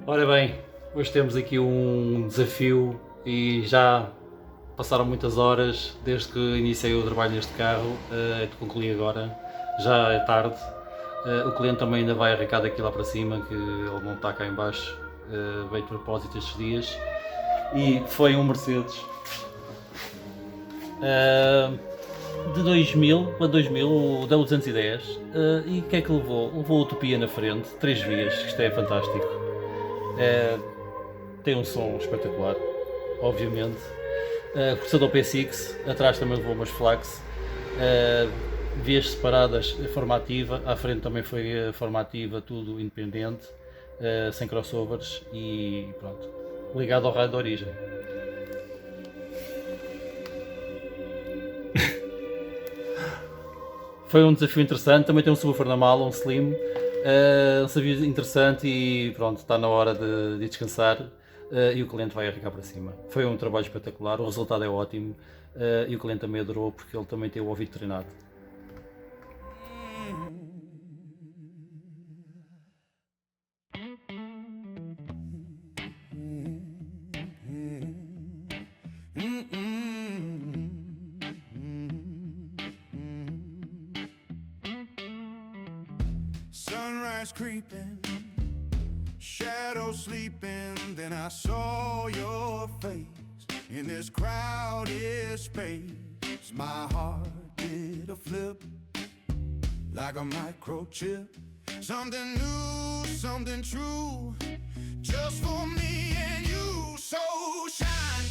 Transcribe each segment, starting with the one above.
Ora bem, hoje temos aqui um desafio e já passaram muitas horas desde que iniciei o trabalho neste carro, concluí agora, já é tarde. O cliente também ainda vai arrancar daqui lá para cima, que ele não está cá em baixo, veio de propósito estes dias. E foi um Mercedes de 2000 para 2000, o W210, e o que é que levou? Levou a Utopia na frente, 3 vias, isto é fantástico. Tem um som espetacular, obviamente. Processador P6, atrás também levou umas flax, vias separadas, forma ativa, à frente também foi forma ativa, tudo independente, sem crossovers e pronto, ligado ao rádio de origem. Foi um desafio interessante, também tem um subwoofer na mala, um slim, um desafio interessante e pronto, está na hora de descansar e o cliente vai arrancar para cima. Foi um trabalho espetacular, o resultado é ótimo e o cliente também adorou porque ele também tem o ouvido treinado. Sunrise creeping, shadows sleeping, then I saw your face in this crowded space. My heart did a flip like a microchip. Something new, something true, just for me and you. So shine,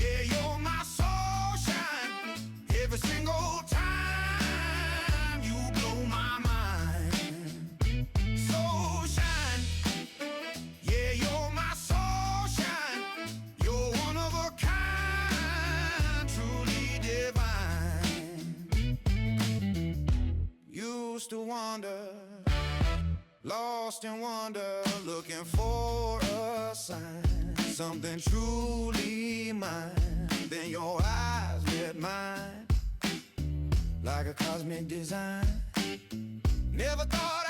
yeah, you're my soul shine. Every single time you blow my mind. So shine, yeah, you're my soul shine. You're one of a kind, truly divine. Used to wander, lost in wonder, looking for a sign, something truly mine. Then your eyes met mine, like a cosmic design. Never thought